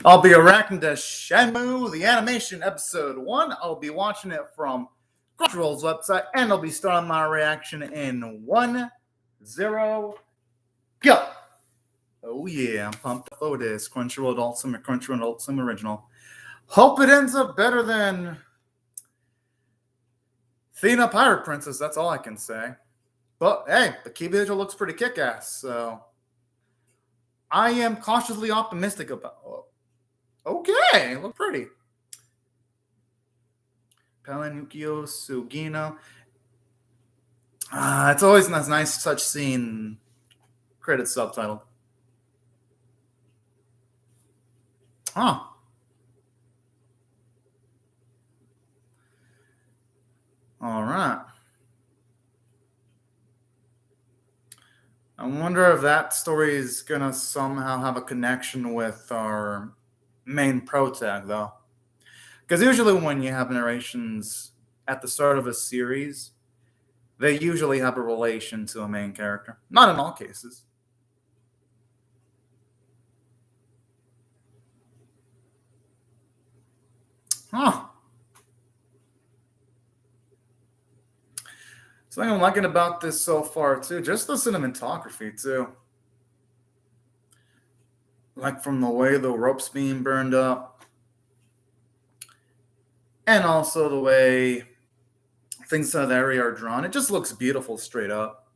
I'll be reacting to Shenmue, the animation, episode 1. I'll be watching it from Crunchyroll's website, and I'll be starting my reaction in 1, 0, go! Oh yeah, I'm pumped up. Oh, it is Crunchyroll Adult Swim, Crunchyroll Adult Swim Original. Hope it ends up better than Athena Pirate Princess, that's all I can say. But hey, the key visual looks pretty kick-ass, so I am cautiously optimistic about it. Okay, look pretty. Palanukio Sugino. It's always nice such scene. Credit subtitle. Huh. All right. I wonder if that story is gonna somehow have a connection with our main protag, though. Because usually when you have narrations at the start of a series, they usually have a relation to a main character. Not in all cases. Huh. Something I'm liking about this so far, too, just the cinematography, too. Like from the way the rope's being burned up. And also the way things in the area are drawn. It just looks beautiful straight up.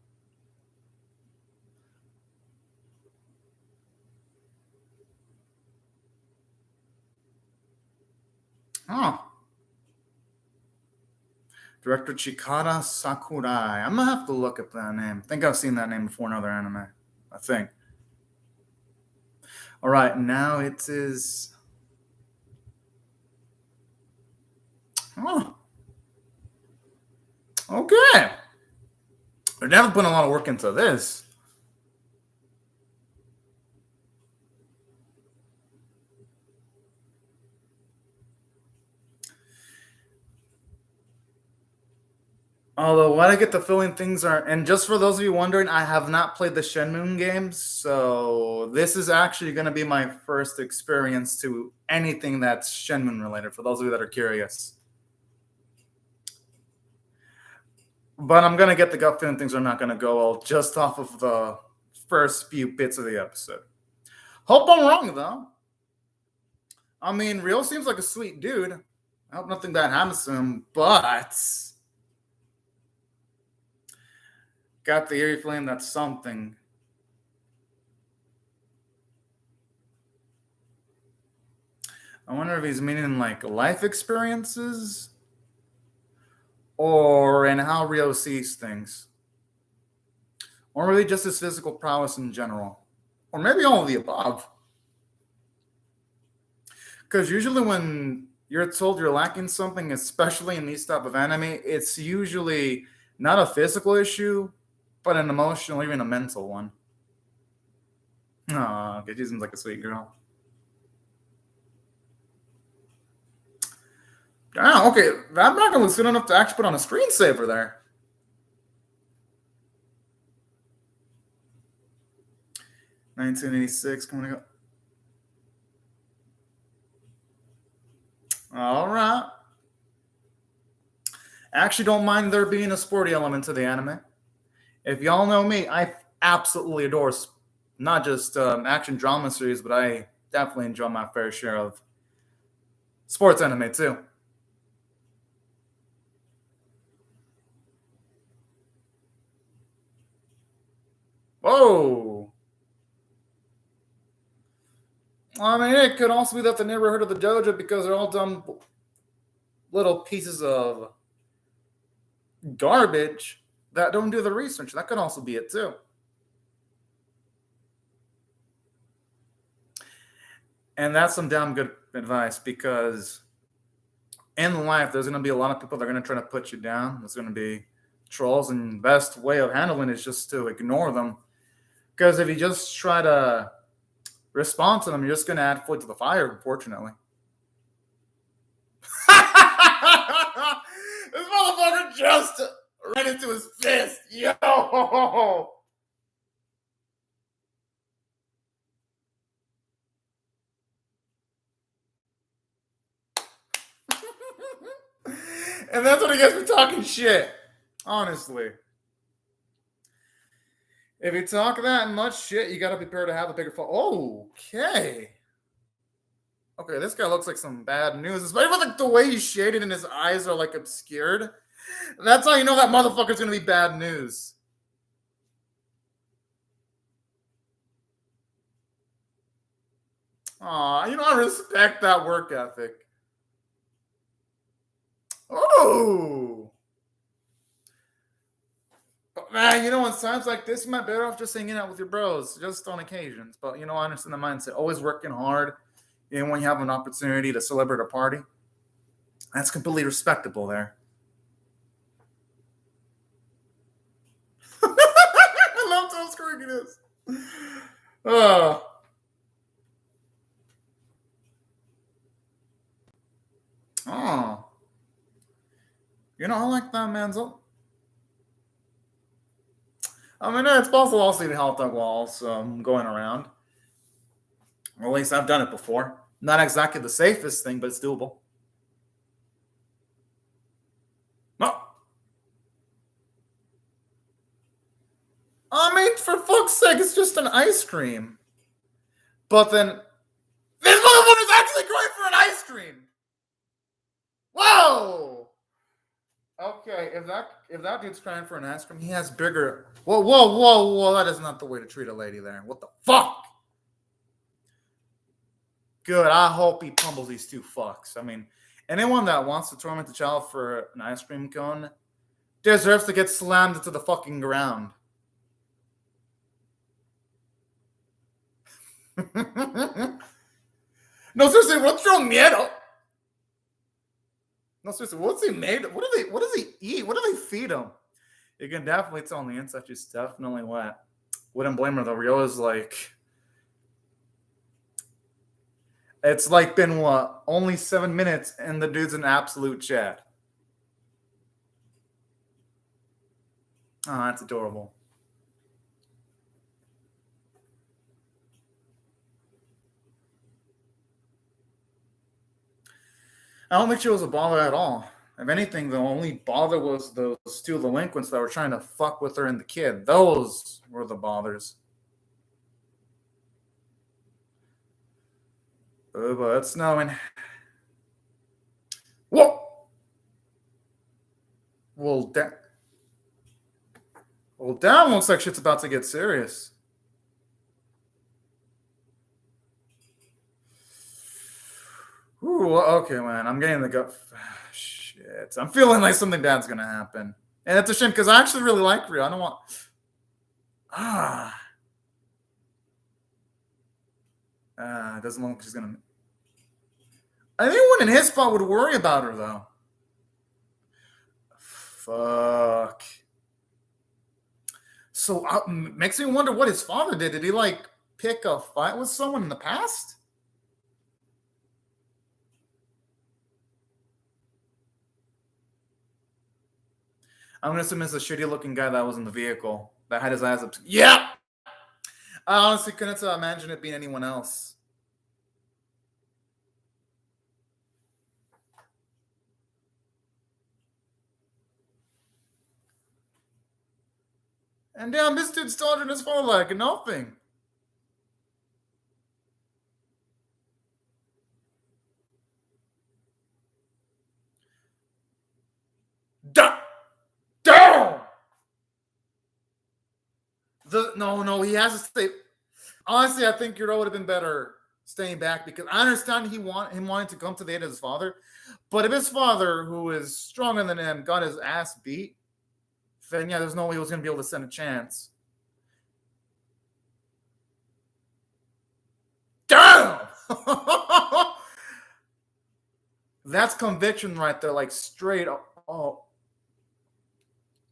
Huh. Director Chikara Sakurai. I'm going to have to look at that name. I think I've seen that name before in other anime. I think. All right, now it is... Oh. Okay. They're never putting a lot of work into this. Although, what I get the feeling things are... And just for those of you wondering, I have not played the Shenmue games, so this is actually going to be my first experience to anything that's Shenmue related, for those of you that are curious. But I'm going to get the gut feeling things are not going to go well just off of the first few bits of the episode. Hope I'm wrong, though. I mean, Ryo seems like a sweet dude. I hope nothing bad happens to him, but... Got the eerie feeling that's something. I wonder if he's meaning like life experiences or in how Ryo sees things. Or really just his physical prowess in general. Or maybe all of the above. Because usually when you're told you're lacking something, especially in these type of anime, it's usually not a physical issue, but an emotional or even a mental one. Oh, okay, she seems like a sweet girl. Ah, okay, that bracket was good enough to actually put on a screensaver there. $19.86 coming up. All right. I actually don't mind there being a sporty element to the anime. If y'all know me, I absolutely adore not just action drama series, but I definitely enjoy my fair share of sports anime too. Whoa! I mean, it could also be that they never heard of the dojo because they're all dumb little pieces of garbage that don't do the research. That could also be it too. And that's some damn good advice because in life, there's going to be a lot of people that are going to try to put you down. There's going to be trolls, and the best way of handling it is just to ignore them. Because if you just try to respond to them, you're just going to add food to the fire, unfortunately. This motherfucker just ran into his fist. Yo! And that's what he gets for talking shit. Honestly. If you talk that much shit, you gotta prepare to have a bigger fall. Okay. Okay, this guy looks like some bad news. Especially with like the way he's shaded and his eyes are like obscured. That's how you know that motherfucker's gonna be bad news. Aw, you know, I respect that work ethic. Oh! But man, you know, in times like this, you might be better off just hanging out with your bros, just on occasions. But, you know, I understand the mindset. Always working hard. And when you have an opportunity to celebrate a party, that's completely respectable there. I love how squirky it is. Oh. Oh. You know, I like that, Manzel. I mean, it's possible also to help that while going around. Or at least I've done it before. Not exactly the safest thing, but it's doable. No. I mean, for fuck's sake, it's just an ice cream. But then, this motherfucker's actually going for an ice cream. Whoa! Okay, if that dude's crying for an ice cream, he has bigger. Whoa! That is not the way to treat a lady there. What the fuck? Good. I hope he pummels these two fucks. I mean, anyone that wants to torment the child for an ice cream cone deserves to get slammed into the fucking ground. No, seriously, what's wrong, miedo? No, seriously, what's he made? What does he eat? What do they feed him? You can definitely tell on the inside she's definitely wet. Wouldn't blame her though. Rio is like, it's like been what? Only 7 minutes and the dude's an absolute chat. Oh, that's adorable. I don't think she was a bother at all. If anything, the only bother was those two delinquents that were trying to fuck with her and the kid. Those were the bothers. But it's snowing. Whoa! Well, damn, looks like shit's about to get serious. Ooh, okay, man. I'm getting the gut. Shit. I'm feeling like something bad's gonna happen. And it's a shame because I actually really like Rio. I don't want. It doesn't look like she's gonna. Anyone in his spot would worry about her, though. Fuck. So makes me wonder what his father did. Did he like pick a fight with someone in the past? I'm gonna assume it's a shitty looking guy that was in the vehicle that had his eyes up. Yeah. I honestly couldn't imagine it being anyone else. And damn, this dude's dodging his phone like nothing. Down. No, he has to stay. Honestly, I think Euro would have been better staying back because I understand him wanting to come to the aid of his father. But if his father, who is stronger than him, got his ass beat, then yeah, there's no way he was going to be able to stand a chance. Damn! That's conviction right there, like straight up. Oh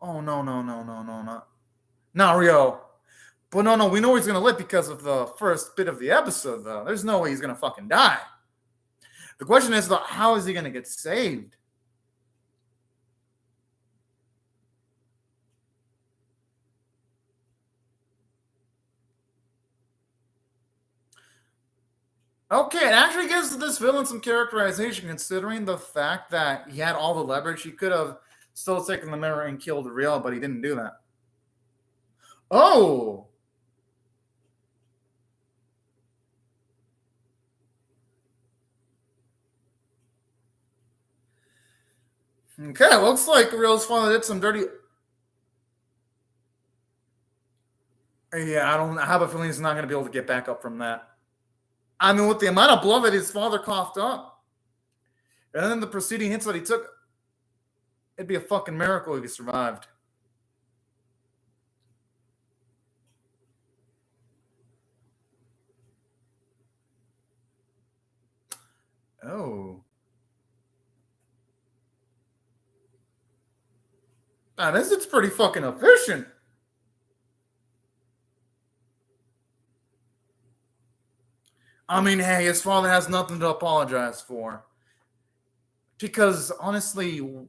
no. Not Rio. But no, we know he's going to live because of the first bit of the episode, though. There's no way he's going to fucking die. The question is, though, how is he going to get saved? Okay, it actually gives this villain some characterization, considering the fact that he had all the leverage. He could have still taken the mirror and killed Real, but he didn't do that. Oh! Okay, looks like Real's father did some dirty... Yeah, I have a feeling he's not going to be able to get back up from that. I mean, with the amount of blood that his father coughed up, and then the preceding hits that he took, it'd be a fucking miracle if he survived. Oh. Man, this is pretty fucking efficient. I mean, hey, his father has nothing to apologize for. Because, honestly, who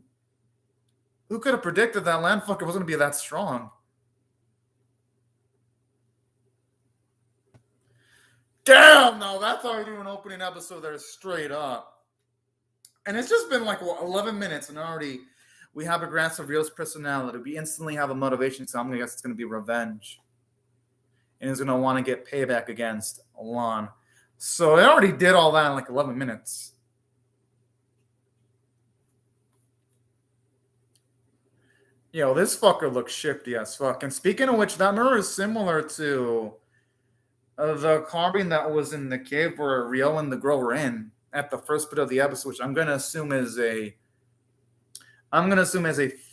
could have predicted that Landfucker was going to be that strong? Damn, no, that's how we do an opening episode there straight up. And it's just been like, 11 minutes, and already we have a grasp of Rio's personality. We instantly have a motivation, so I'm going to guess it's going to be revenge. And he's going to want to get payback against Alon. So they already did all that in like 11 minutes. Yo, this fucker looks shifty as fuck. And speaking of which, that mirror is similar to the carving that was in the cave where Rio and the girl were in at the first bit of the episode, which I'm gonna assume is a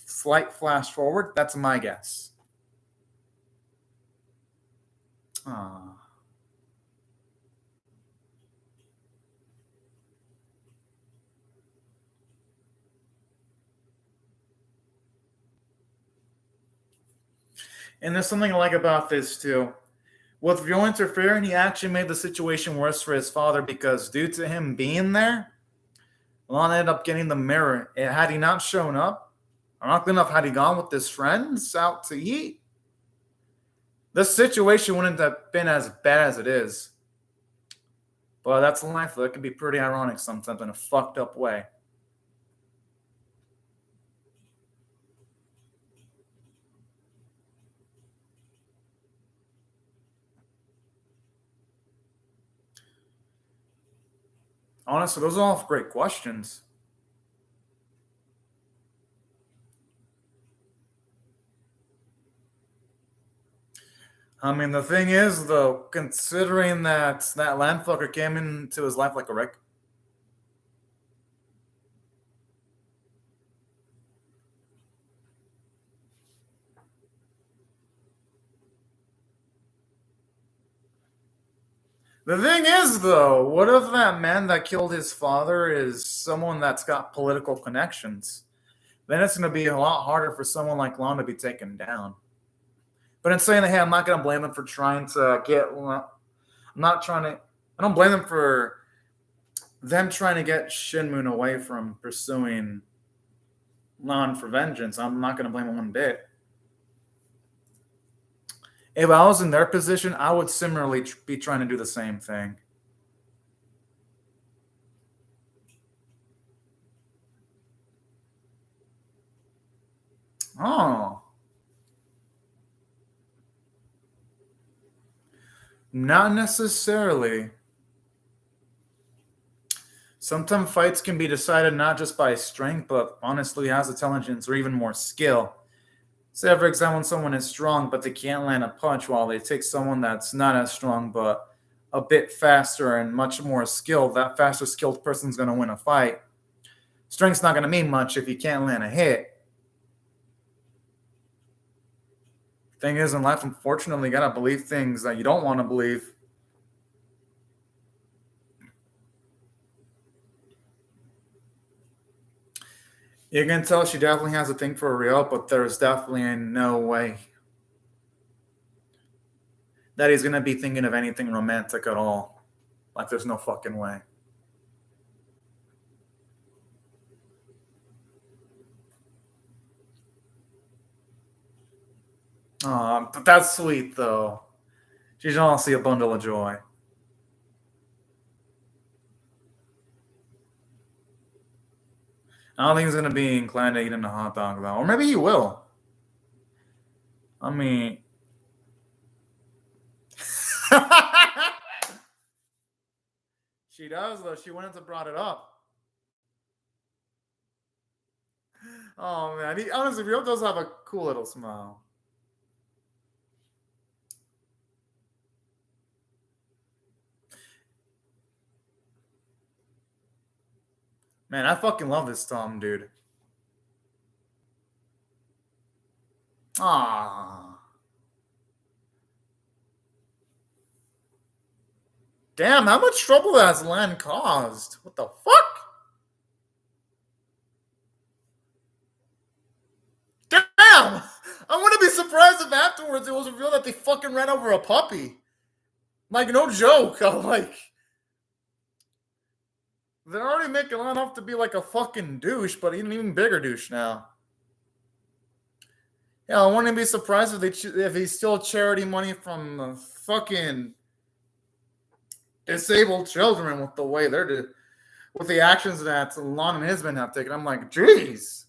slight flash forward. That's my guess. Aww. And there's something I like about this too. With Rio interfering, he actually made the situation worse for his father because due to him being there, Lon ended up getting the mirror. And had he not shown up, or not good enough, had he gone with his friends out to eat, the situation wouldn't have been as bad as it is. But that's life, though. It can be pretty ironic sometimes in a fucked up way. Honestly, those are all great questions. I mean, the thing is, though, considering that landfucker came into his life like a wreck. The thing is, though, what if that man that killed his father is someone that's got political connections? Then it's going to be a lot harder for someone like Lon to be taken down. But in saying that, hey, I'm not going to blame him for trying to get. I'm not trying to. I don't blame them for them trying to get Shenmue away from pursuing Lon for vengeance. I'm not going to blame him one bit. If I was in their position, I would similarly be trying to do the same thing. Oh. Not necessarily. Sometimes fights can be decided not just by strength, but honestly has intelligence or even more skill. Say, for example, when someone is strong, but they can't land a punch, while they take someone that's not as strong, but a bit faster and much more skilled. That faster skilled person's going to win a fight. Strength's not going to mean much if you can't land a hit. Thing is, in life, unfortunately, you got to believe things that you don't want to believe. You can tell she definitely has a thing for Rio, but there's definitely no way that he's going to be thinking of anything romantic at all. Like, there's no fucking way. But that's sweet, though. She's honestly a bundle of joy. I don't think he's gonna be inclined to eating a hot dog though, or maybe he will. I mean, she does though. She wanted to brought it up. Oh man, he honestly, Rio does have a cool little smile. Man, I fucking love this Tom, dude. Ah, damn! How much trouble has Len caused? What the fuck? Damn! I wouldn't be surprised if afterwards it was revealed that they fucking ran over a puppy. Like, no joke. I'm like, they're already making Len off to be like a fucking douche, but he's an even bigger douche now. Yeah, I wouldn't be surprised if he stole charity money from fucking disabled children with the way with the actions that Lon and his men have taken. I'm like, jeez.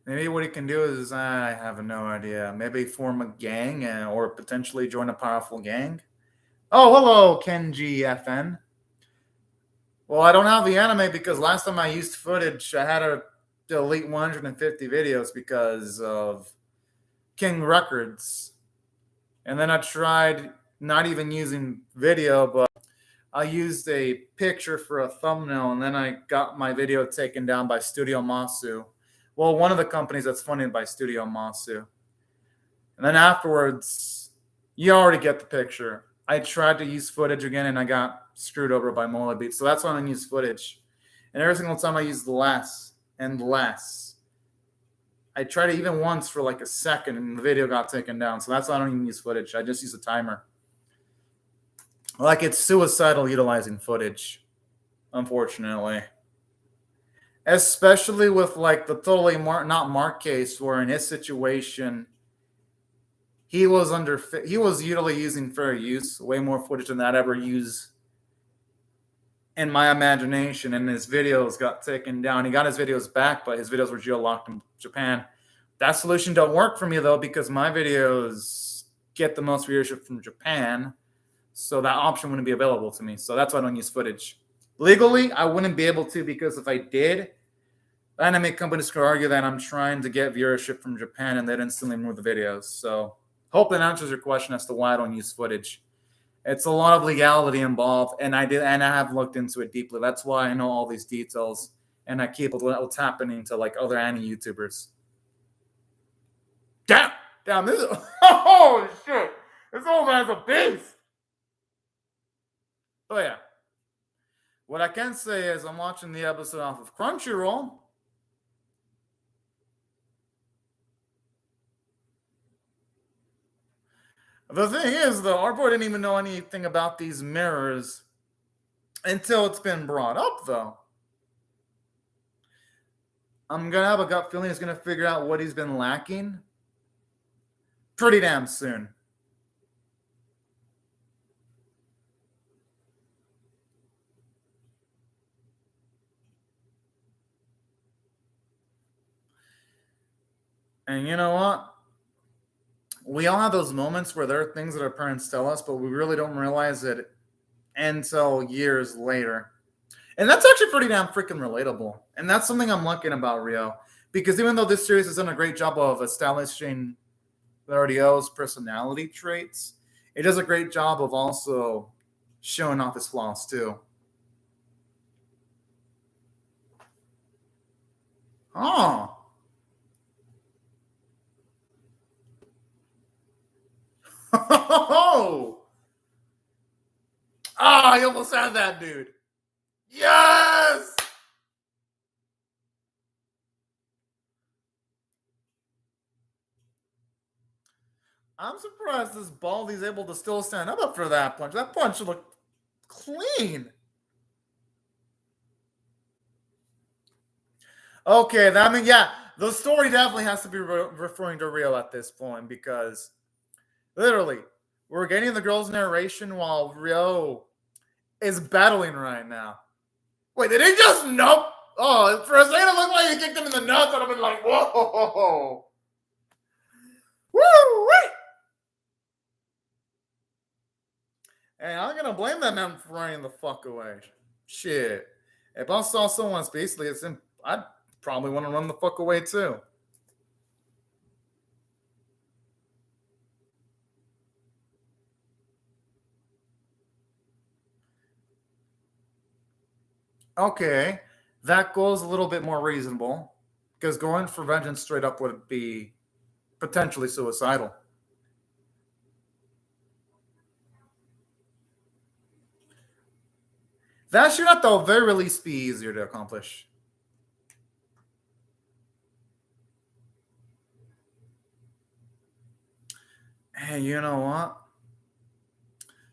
Maybe what he can do is, I have no idea. Maybe form a gang or potentially join a powerful gang. Oh, hello, Kenji FN. Well, I don't have the anime because last time I used footage, I had to delete 150 videos because of King Records. And then I tried not even using video, but I used a picture for a thumbnail, and then I got my video taken down by Studio Masu. Well, one of the companies that's funded by Studio Masu. And then afterwards, you already get the picture. I tried to use footage again, and I got screwed over by Mola So that's why I don't use footage. And every single time I use less and less. I tried it even once for like a second, and the video got taken down. So that's why I don't even use footage. I just use a timer. Like, it's suicidal utilizing footage, unfortunately. Especially with like the totally not Mark case, where in his situation, he was usually using fair use, way more footage than I'd ever use in my imagination, and his videos got taken down. He got his videos back, but his videos were geo-locked in Japan. That solution don't work for me though, because my videos get the most viewership from Japan, so that option wouldn't be available to me. So that's why I don't use footage. Legally, I wouldn't be able to, because if I did, the anime companies could argue that I'm trying to get viewership from Japan, and they'd instantly remove the videos. So hope that answers your question as to why I don't use footage. It's a lot of legality involved, and I have looked into it deeply. That's why I know all these details, and I keep what's happening to like other anime YouTubers. Damn, this is, oh shit, this old man's a beast. Oh yeah. What I can say is I'm watching the episode off of Crunchyroll. The thing is, though, our boy didn't even know anything about these mirrors until it's been brought up, though. I'm going to have a gut feeling he's going to figure out what he's been lacking pretty damn soon. And you know what? We all have those moments where there are things that our parents tell us, but we really don't realize it until years later. And that's actually pretty damn freaking relatable. And that's something I'm liking about Rio. Because even though this series has done a great job of establishing RDO's personality traits, it does a great job of also showing off his flaws too. Oh. Oh, I almost had that, dude. Yes! I'm surprised this Baldy's able to still stand up for that punch. That punch looked clean. Okay, I mean, yeah, the story definitely has to be referring to Rio at this point because literally, we're getting the girl's narration while Rio is battling right now. Wait, did he just nope? Oh, for a second it looked like he kicked him in the nuts, and I've been like, whoa. Woo! Hey, I'm gonna blame that man for running the fuck away. Shit. If I saw someone's basically, I'd probably want to run the fuck away too. Okay, that goes a little bit more reasonable because going for vengeance straight up would be potentially suicidal. That should at the very least be easier to accomplish. Hey, you know what?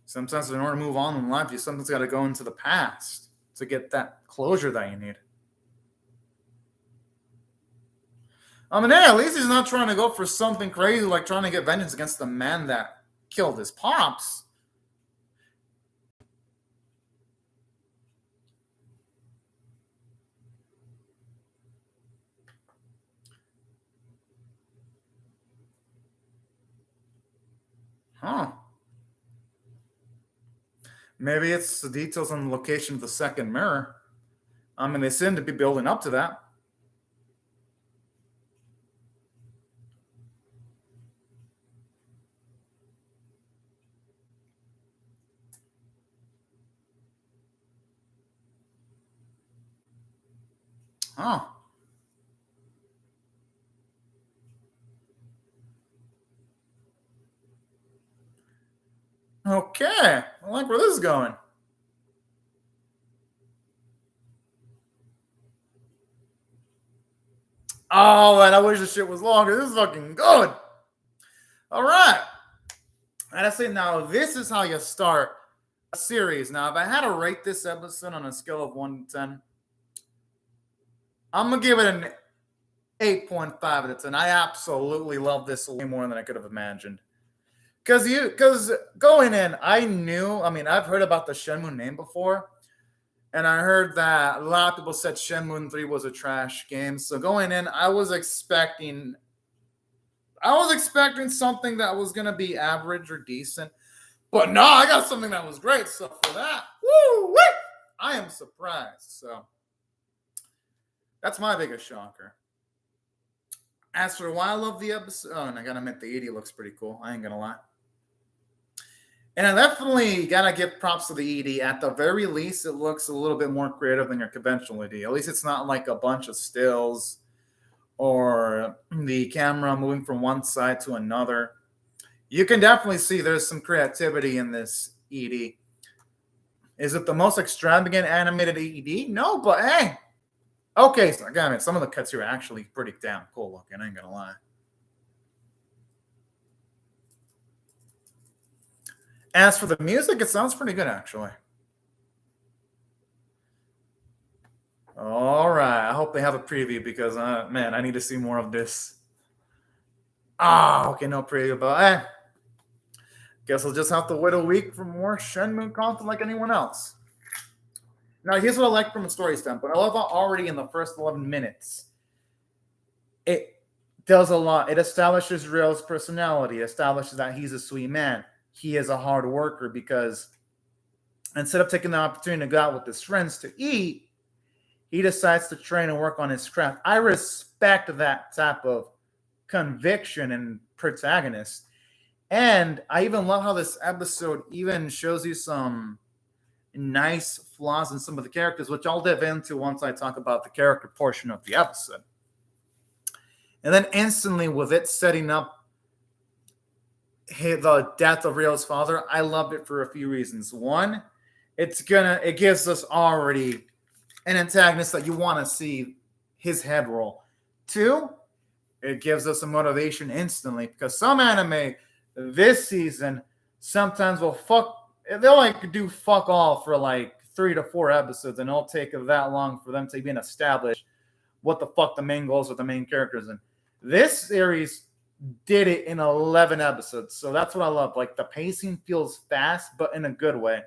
Sometimes in order to move on in life, you sometimes got to go into the past to get that closure that you need. I mean, hey, at least he's not trying to go for something crazy like trying to get vengeance against the man that killed his pops. Huh. Maybe it's the details on the location of the second mirror. I mean, they seem to be building up to that. Huh. Okay. I like where this is going. Oh, man, I wish this shit was longer. This is fucking good. All right. And I say now, this is how you start a series. Now, if I had to rate this episode on a scale of 1 to 10, I'm going to give it an 8.5 out of 10. I absolutely love this way more than I could have imagined. Because going in, I mean, I've heard about the Shenmue name before, and I heard that a lot of people said Shenmue 3 was a trash game. So going in, I was expecting something that was gonna be average or decent. But no, I got something that was great. So for that, woo, I am surprised. So that's my biggest shocker. As for why I love the episode, oh, and I gotta admit the ED looks pretty cool. I ain't gonna lie. And I definitely gotta give props to the ED. At the very least, it looks a little bit more creative than your conventional ED. At least it's not like a bunch of stills or the camera moving from one side to another. You can definitely see there's some creativity in this ED. Is it the most extravagant animated ED? No, but hey. Okay, so again, some of the cuts here are actually pretty damn cool looking, I ain't gonna lie. As for the music, it sounds pretty good actually. All right, I hope they have a preview because, man, I need to see more of this. Okay, no preview, but guess I'll just have to wait a week for more Shenmue content like anyone else. Now, here's what I like from a story standpoint. I love how already in the first 11 minutes, it does a lot. It establishes Ryo's personality. It establishes that he's a sweet man. He is a hard worker because instead of taking the opportunity to go out with his friends to eat, he decides to train and work on his craft. I respect that type of conviction and protagonist. And I even love how this episode even shows you some nice flaws in some of the characters, which I'll dive into once I talk about the character portion of the episode. And then instantly with it setting up the death of Ryo's father, I loved it for a few reasons. One, it gives us already an antagonist that you want to see his head roll. Two, it gives us a motivation instantly because some anime this season sometimes they'll like do fuck all for like 3 to 4 episodes and it'll take that long for them to even establish what the fuck the main goals of the main characters. And this series did it in 11 episodes. So that's what I love. Like, the pacing feels fast, but in a good way.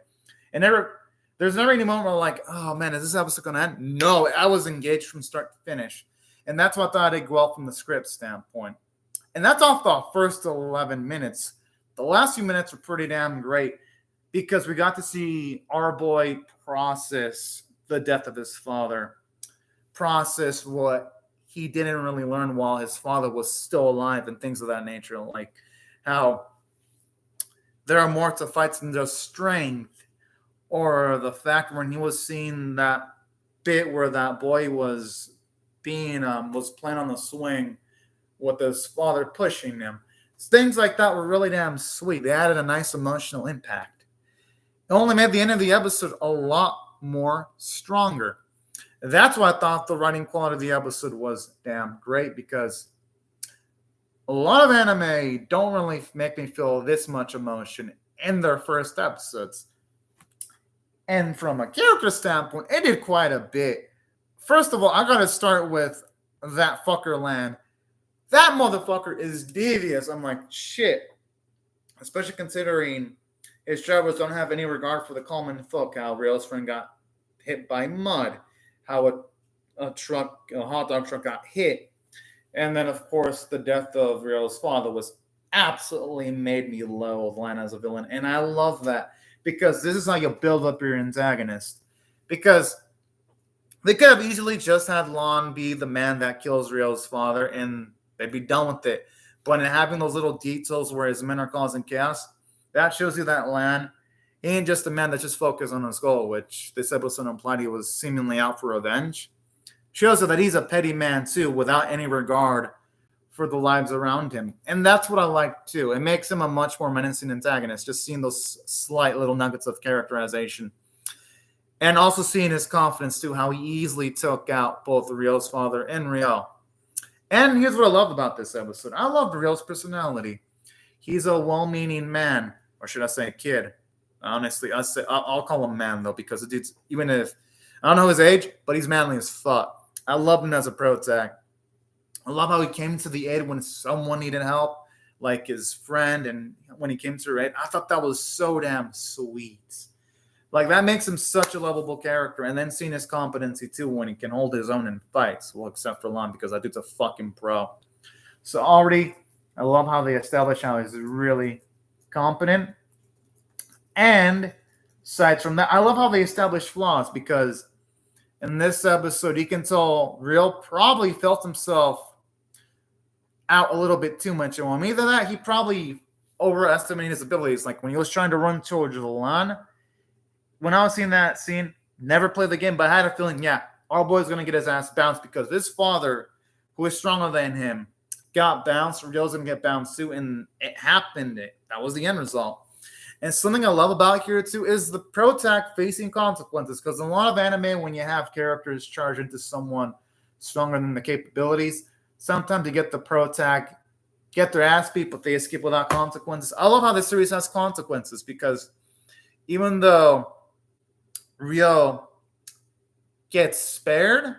And there's never any moment where like, oh man, is this episode going to end? No, I was engaged from start to finish. And that's what I thought I did well from the script standpoint. And that's off the first 11 minutes. The last few minutes were pretty damn great because we got to see our boy process the death of his father, process what he didn't really learn while his father was still alive and things of that nature, like how there are more to fights than just strength, or the fact when he was seeing that bit where that boy was playing on the swing with his father pushing him. Things like that were really damn sweet. They added a nice emotional impact. It only made the end of the episode a lot more stronger. That's why I thought the writing quality of the episode was damn great, because a lot of anime don't really make me feel this much emotion in their first episodes. And from a character standpoint, it did quite a bit. First of all, I gotta start with that fucker Land. That motherfucker is devious. I'm like, shit. Especially considering his drivers don't have any regard for the common folk. How Rio's friend got hit by mud. How a hot dog truck got hit. And then, of course, the death of Rio's father was absolutely made me loathe Lan as a villain. And I love that, because this is how you build up your antagonist. Because they could have easily just had Lan be the man that kills Rio's father and they'd be done with it. But in having those little details where his men are causing chaos, that shows you that Lan ain't just a man that's just focused on his goal, which this episode implied he was seemingly out for revenge. Shows you that he's a petty man too, without any regard for the lives around him. And that's what I like too. It makes him a much more menacing antagonist, just seeing those slight little nuggets of characterization. And also seeing his confidence too, how he easily took out both Rio's father and Rio. And here's what I love about this episode. I love Rio's personality. He's a well-meaning man, or should I say kid? Honestly, I'll call him man though, because the dude's, even if I don't know his age, but he's manly as fuck. I love him as a protag. I love how he came to the aid when someone needed help, like his friend, and when he came to her aid, I thought that was so damn sweet. Like, that makes him such a lovable character. And then seeing his competency too, when he can hold his own in fights. Well, except for Lan, because that dude's a fucking pro. So already, I love how they establish how he's really competent. And aside from that, I love how they establish flaws, because in this episode, you can tell Rio probably felt himself out a little bit too much on him. Either that, he probably overestimated his abilities. Like when he was trying to run towards Lan, when I was seeing that scene, never played the game, but I had a feeling, yeah, our boy's going to get his ass bounced, because this father, who is stronger than him, got bounced. Rio's going to get bounced too, and it happened. That was the end result. And something I love about here too is the protag facing consequences, because in a lot of anime, when you have characters charge into someone stronger than the capabilities, sometimes you get the protag get their ass beat, but they escape without consequences. I love how this series has consequences, because even though Rio gets spared,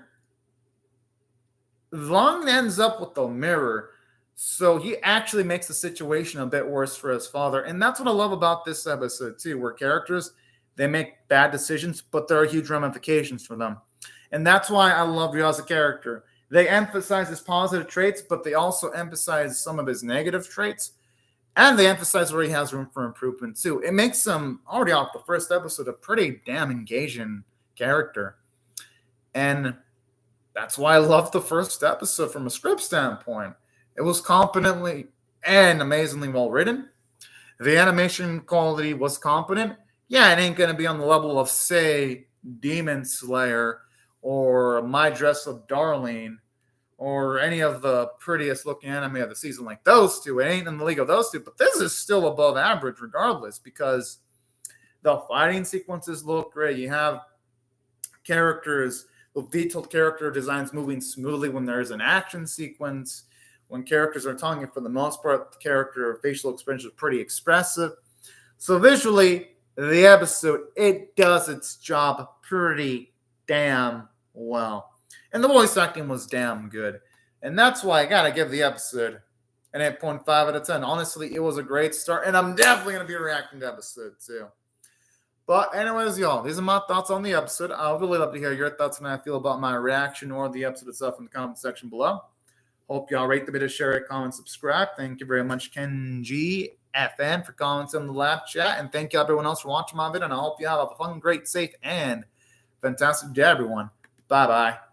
Long ends up with the mirror. So he actually makes the situation a bit worse for his father. And that's what I love about this episode too, where characters, they make bad decisions, but there are huge ramifications for them. And that's why I love Rio as a character. They emphasize his positive traits, but they also emphasize some of his negative traits. And they emphasize where he has room for improvement too. It makes him, already off the first episode, a pretty damn engaging character. And that's why I love the first episode from a script standpoint. It was competently and amazingly well written. The animation quality was competent. Yeah, it ain't going to be on the level of, say, Demon Slayer or My Dress Up Darling or any of the prettiest looking anime of the season like those two. It ain't in the league of those two, but this is still above average regardless, because the fighting sequences look great. You have characters with detailed character designs moving smoothly when there's an action sequence. When characters are talking, for the most part, the character facial expression is pretty expressive. So visually, the episode, it does its job pretty damn well. And the voice acting was damn good. And that's why I got to give the episode an 8.5 out of 10. Honestly, it was a great start. And I'm definitely going to be reacting to episode 2. But anyways, y'all, these are my thoughts on the episode. I would really love to hear your thoughts and how I feel about my reaction or the episode itself in the comment section below. Hope y'all rate the video, share it, comment, subscribe. Thank you very much, Kenji FN, for comments in the live chat. And thank you everyone else for watching my video. And I hope you have a fun, great, safe, and fantastic day, everyone. Bye-bye.